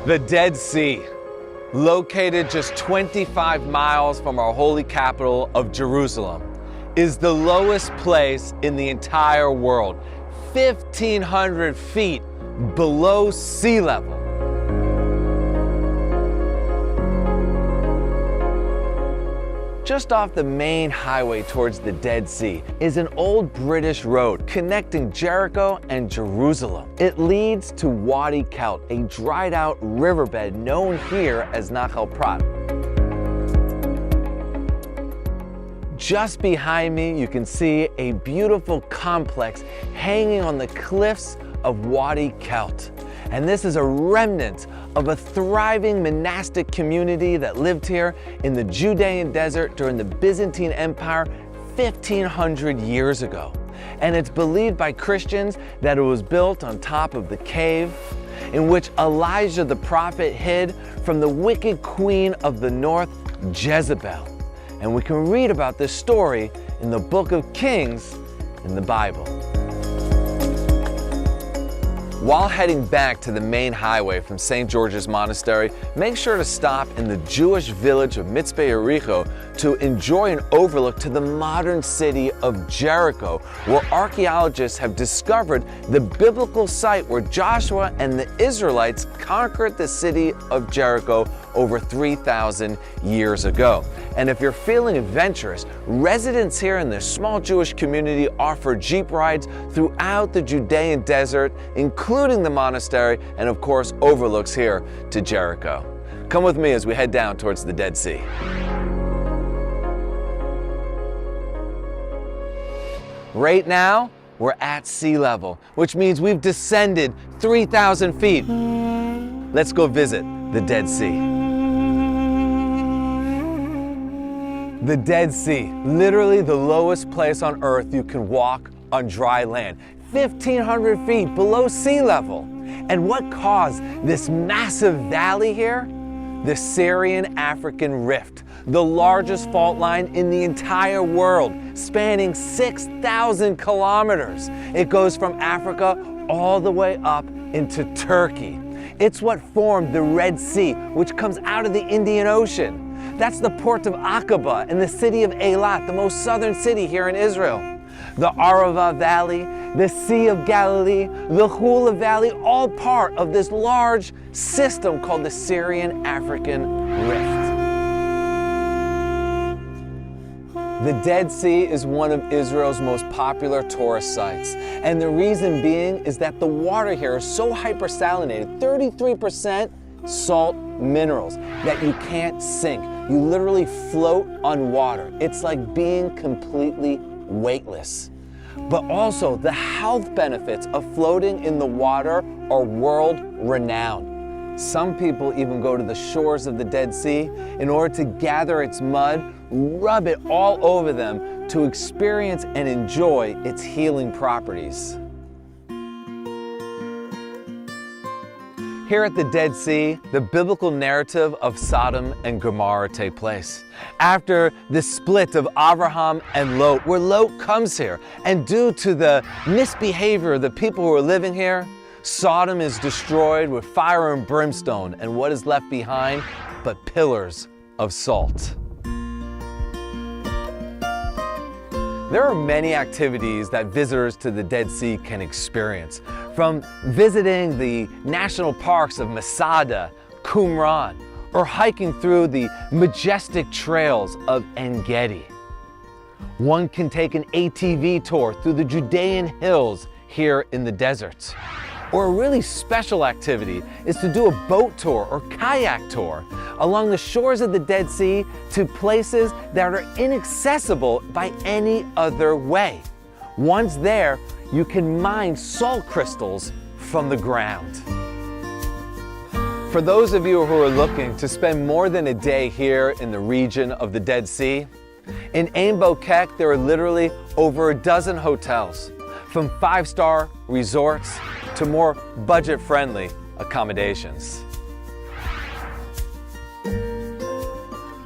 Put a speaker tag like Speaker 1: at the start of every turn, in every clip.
Speaker 1: The Dead Sea, located just 25 miles from our holy capital of Jerusalem, is the lowest place in the entire world, 1,500 feet below sea level. Just off the main highway towards the Dead Sea is an old British road connecting Jericho and Jerusalem. It leads to Wadi Kelt, a dried out riverbed known here as Nachal Prat. Just behind me, you can see a beautiful complex hanging on the cliffs of Wadi Kelt. And this is a remnant of a thriving monastic community that lived here in the Judean desert during the Byzantine Empire 1,500 years ago. And it's believed by Christians that it was built on top of the cave in which Elijah the prophet hid from the wicked queen of the north, Jezebel. And we can read about this story in the book of Kings in the Bible. While heading back to the main highway from St. George's Monastery, make sure to stop in the Jewish village of Mitzpe Yericho to enjoy an overlook to the modern city of Jericho, where archaeologists have discovered the biblical site where Joshua and the Israelites conquered the city of Jericho over 3,000 years ago. And if you're feeling adventurous, residents here in this small Jewish community offer Jeep rides throughout the Judean desert, including the monastery, and of course overlooks here to Jericho. Come with me as we head down towards the Dead Sea. Right now, we're at sea level, which means we've descended 3,000 feet. Let's go visit the Dead Sea. The Dead Sea, literally the lowest place on earth you can walk on dry land, 1,500 feet below sea level. And what caused this massive valley here? The Syrian-African Rift, the largest fault line in the entire world, spanning 6,000 kilometers. It goes from Africa all the way up into Turkey. It's what formed the Red Sea, which comes out of the Indian Ocean. That's the port of Aqaba and the city of Eilat, the most southern city here in Israel. The Arava Valley, the Sea of Galilee, the Hula Valley, all part of this large system called the Syrian-African Rift. The Dead Sea is one of Israel's most popular tourist sites. And the reason being is that the water here is so hypersalinated, 33% salt minerals, that you can't sink. You literally float on water. It's like being completely weightless. But also, the health benefits of floating in the water are world-renowned. Some people even go to the shores of the Dead Sea in order to gather its mud, rub it all over them to experience and enjoy its healing properties. Here at the Dead Sea, the biblical narrative of Sodom and Gomorrah take place. After the split of Abraham and Lot, where Lot comes here, and due to the misbehavior of the people who are living here, Sodom is destroyed with fire and brimstone, and what is left behind but pillars of salt. There are many activities that visitors to the Dead Sea can experience, from visiting the national parks of Masada, Qumran, or hiking through the majestic trails of En Gedi. One can take an ATV tour through the Judean hills here in the deserts. Or a really special activity is to do a boat tour or kayak tour along the shores of the Dead Sea to places that are inaccessible by any other way. Once there, you can mine salt crystals from the ground. For those of you who are looking to spend more than a day here in the region of the Dead Sea, in Ein Bokek there are literally over a dozen hotels, from 5-star resorts to more budget-friendly accommodations.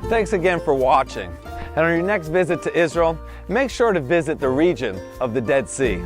Speaker 1: Thanks again for watching. And on your next visit to Israel, make sure to visit the region of the Dead Sea.